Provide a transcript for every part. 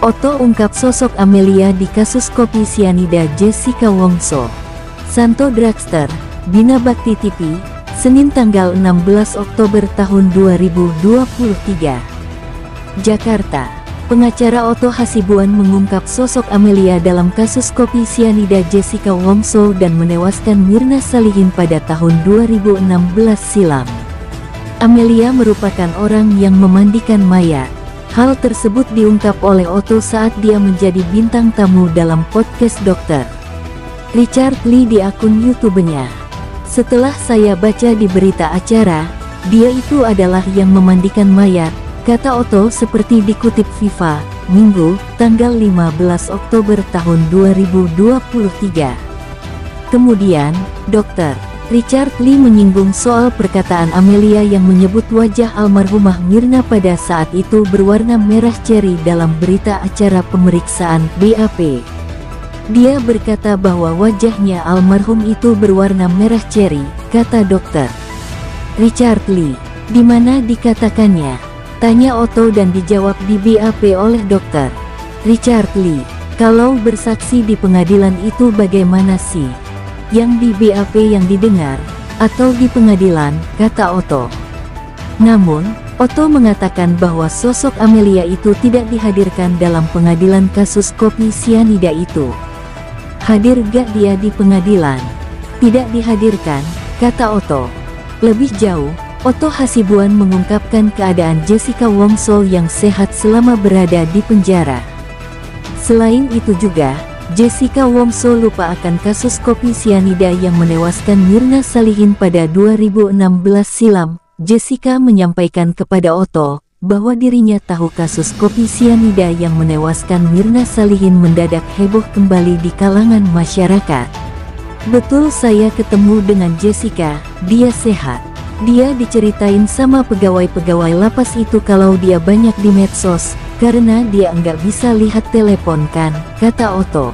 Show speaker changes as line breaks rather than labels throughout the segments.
Otto ungkap sosok Amelia di kasus kopi sianida Jessica Wongso. Santo Dragster, Bina Bakti TV, Senin tanggal 16 Oktober tahun 2023. Jakarta. Pengacara Otto Hasibuan mengungkap sosok Amelia dalam kasus kopi sianida Jessica Wongso dan menewaskan Mirna Salihin pada tahun 2016 silam. Amelia merupakan orang yang memandikan mayat. Hal tersebut diungkap oleh Otto saat dia menjadi bintang tamu dalam podcast Dr. Richard Lee di akun YouTube-nya. Setelah saya baca di berita acara, dia itu adalah yang memandikan mayat, kata Otto seperti dikutip Viva, Minggu, tanggal 15 Oktober tahun 2023. Kemudian, Dr. Richard Lee menyinggung soal perkataan Amelia yang menyebut wajah almarhumah Mirna pada saat itu berwarna merah ceri dalam berita acara pemeriksaan BAP. Dia berkata bahwa wajahnya almarhum itu berwarna merah ceri, kata Dr. Richard Lee. Di mana dikatakannya? Tanya Otto dan dijawab di BAP oleh Dr. Richard Lee. Kalau bersaksi di pengadilan itu bagaimana sih? Yang di BAP yang didengar, atau di pengadilan, kata Otto. Namun, Otto mengatakan bahwa sosok Amelia itu tidak dihadirkan dalam pengadilan kasus kopi sianida itu. Hadir gak dia di pengadilan? Tidak dihadirkan, kata Otto. Lebih jauh, Otto Hasibuan mengungkapkan keadaan Jessica Wongso yang sehat selama berada di penjara. Selain itu juga, Jessica Wongso lupa akan kasus kopi sianida yang menewaskan Mirna Salihin pada 2016 silam. Jessica menyampaikan kepada Otto bahwa dirinya tahu kasus kopi sianida yang menewaskan Mirna Salihin mendadak heboh kembali di kalangan masyarakat. Betul, saya ketemu dengan Jessica, dia sehat. Dia diceritain sama pegawai-pegawai lapas itu kalau dia banyak di medsos, karena dia nggak bisa lihat telepon kan, kata Otto.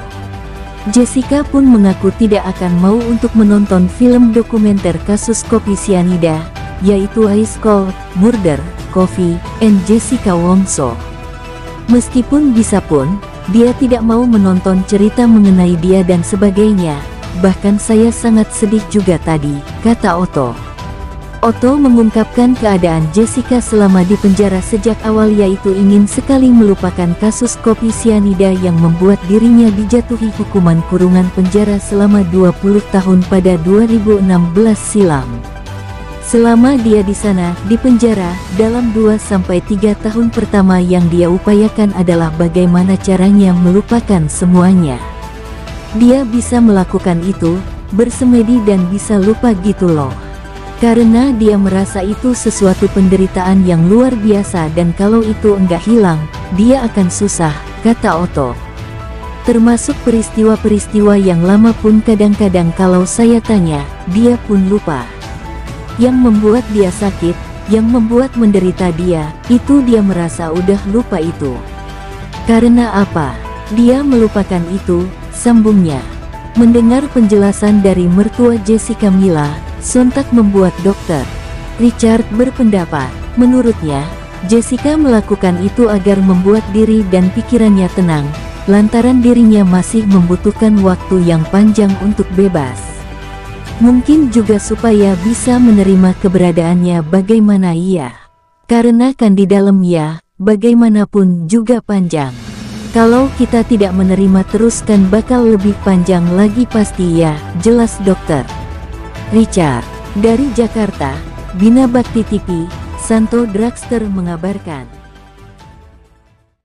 Jessica pun mengaku tidak akan mau untuk menonton film dokumenter kasus kopi sianida, yaitu Ice Cold Murder, Coffee, and Jessica Wongso. Meskipun bisa pun, dia tidak mau menonton cerita mengenai dia dan sebagainya. Bahkan saya sangat sedih juga tadi, kata Otto. Otto mengungkapkan keadaan Jessica selama di penjara sejak awal, yaitu ingin sekali melupakan kasus kopi sianida yang membuat dirinya dijatuhi hukuman kurungan penjara selama 20 tahun pada 2016 silam. Selama dia di sana, di penjara, dalam 2-3 tahun pertama yang dia upayakan adalah bagaimana caranya melupakan semuanya. Dia bisa melakukan itu, bersemedi dan bisa lupa gitu loh. Karena dia merasa itu sesuatu penderitaan yang luar biasa dan kalau itu enggak hilang, dia akan susah, kata Otto. Termasuk peristiwa-peristiwa yang lama pun kadang-kadang kalau saya tanya, dia pun lupa. Yang membuat dia sakit, yang membuat menderita dia, itu dia merasa udah lupa itu. Karena apa? Dia melupakan itu, sambungnya. Mendengar penjelasan dari mertua Jessica Mila, sontak membuat Dr. Richard berpendapat, menurutnya, Jessica melakukan itu agar membuat diri dan pikirannya tenang, lantaran dirinya masih membutuhkan waktu yang panjang untuk bebas. Mungkin juga supaya bisa menerima keberadaannya bagaimana ia. Karena kan di dalam ya, bagaimanapun juga panjang. Kalau kita tidak menerima terus kan bakal lebih panjang lagi pasti ya, jelas Dr. Richard. Dari Jakarta, Bina Bakti TV, Santo Dragster mengabarkan.